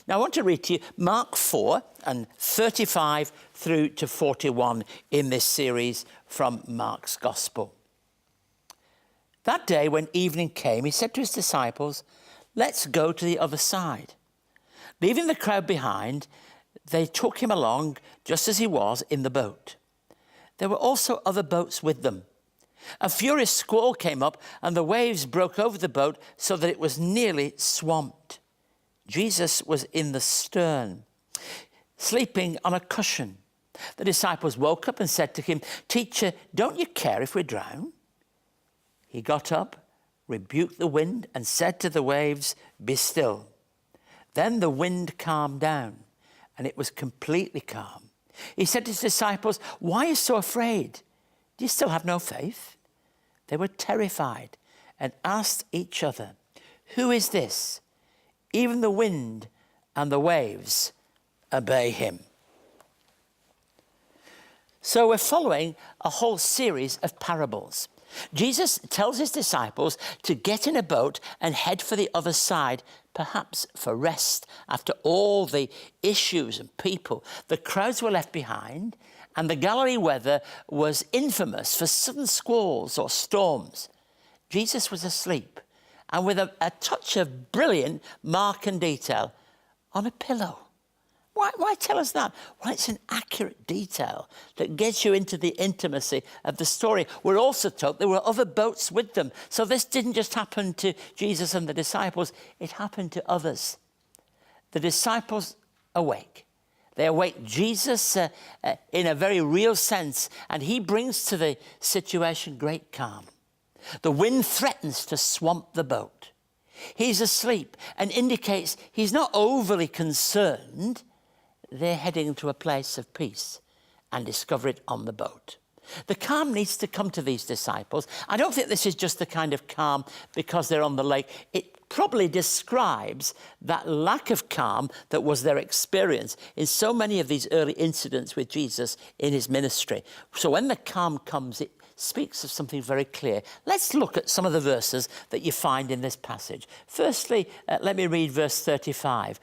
Now I want to read to you Mark 4 and 35 through to 41 in this series from Mark's Gospel. That day when evening came, he said to his disciples, "Let's go to the other side." Leaving the crowd behind, they took him along just as he was in the boat. There were also other boats with them. A furious squall came up and the waves broke over the boat so that it was nearly swamped. Jesus was in the stern, sleeping on a cushion. The disciples woke up and said to him, "Teacher, don't you care if we drown?" He got up, rebuked the wind and said to the waves, "Be still." Then the wind calmed down and it was completely calm. He said to his disciples, "Why are you so afraid? Do you still have no faith?" They were terrified and asked each other, "Who is this? Even the wind and the waves obey him." So we're following a whole series of parables. Jesus tells his disciples to get in a boat and head for the other side, perhaps for rest after all the issues and people. The crowds were left behind, and the Galilee weather was infamous for sudden squalls or storms. Jesus was asleep, and with a touch of brilliant mark and detail, on a pillow. Why tell us that? Well, it's an accurate detail that gets you into the intimacy of the story. We're also told there were other boats with them. So this didn't just happen to Jesus and the disciples, it happened to others. The disciples awake. They awake Jesus in a very real sense, and he brings to the situation great calm. The wind threatens to swamp the boat. He's asleep and indicates he's not overly concerned. They're heading to a place of peace and discover it on the boat. The calm needs to come to these disciples. I don't think this is just the kind of calm because they're on the lake. It probably describes that lack of calm that was their experience in so many of these early incidents with Jesus in his ministry. So when the calm comes, it speaks of something very clear. Let's look at some of the verses that you find in this passage. Firstly, let me read verse 35.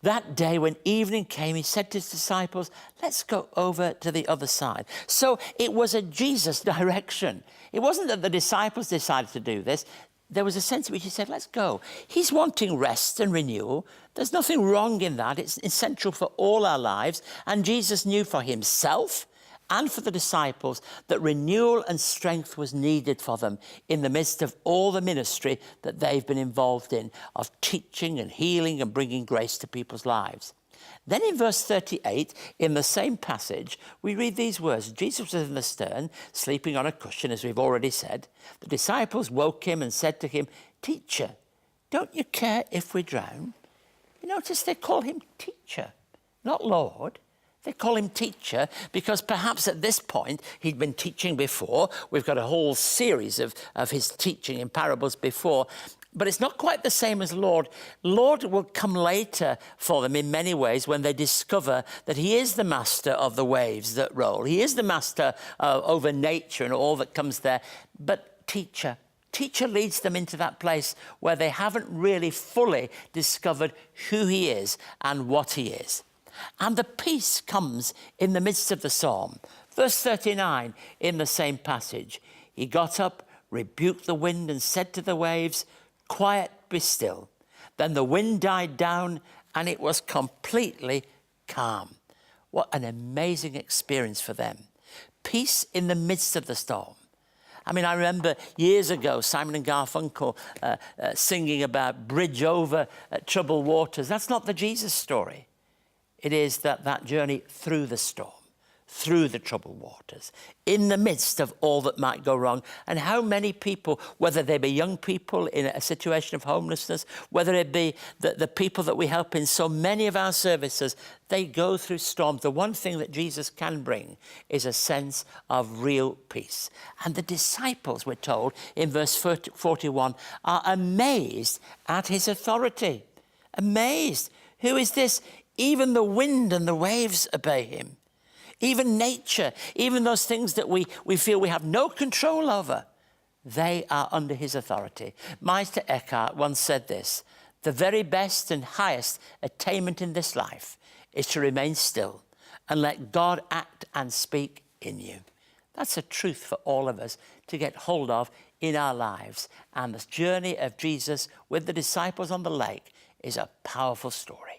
That day when evening came, he said to his disciples, "Let's go over to the other side." So it was a Jesus direction. It wasn't that the disciples decided to do this. There was a sense in which he said, "Let's go." He's wanting rest and renewal. There's nothing wrong in that. It's essential for all our lives. And Jesus knew for himself and for the disciples that renewal and strength was needed for them in the midst of all the ministry that they've been involved in, of teaching and healing and bringing grace to people's lives. Then in verse 38, in the same passage, we read these words. Jesus was in the stern, sleeping on a cushion, as we've already said. The disciples woke him and said to him, "Teacher, don't you care if we drown?" You notice they call him teacher, not Lord. They call him teacher because perhaps at this point he'd been teaching before. We've got a whole series of his teaching in parables before. But it's not quite the same as Lord. Lord will come later for them in many ways when they discover that he is the master of the waves that roll. He is the master over nature and all that comes there. But teacher leads them into that place where they haven't really fully discovered who he is and what he is. And the peace comes in the midst of the storm. Verse 39 in the same passage. He got up, rebuked the wind and said to the waves, "Quiet, be still." Then the wind died down and it was completely calm. What an amazing experience for them. Peace in the midst of the storm. I mean, I remember years ago, Simon and Garfunkel singing about bridge over troubled waters. That's not the Jesus story. It is that journey through the storm, through the troubled waters, in the midst of all that might go wrong. And how many people, whether they be young people in a situation of homelessness, whether it be the people that we help in so many of our services, they go through storms. The one thing that Jesus can bring is a sense of real peace. And the disciples, we're told in verse 41, are amazed at his authority. Amazed. Who is this? Even the wind and the waves obey him. Even nature, even those things that we feel we have no control over, they are under his authority. Meister Eckhart once said this, The very best and highest attainment in this life is to remain still and let God act and speak in you. That's a truth for all of us to get hold of in our lives. And the journey of Jesus with the disciples on the lake is a powerful story.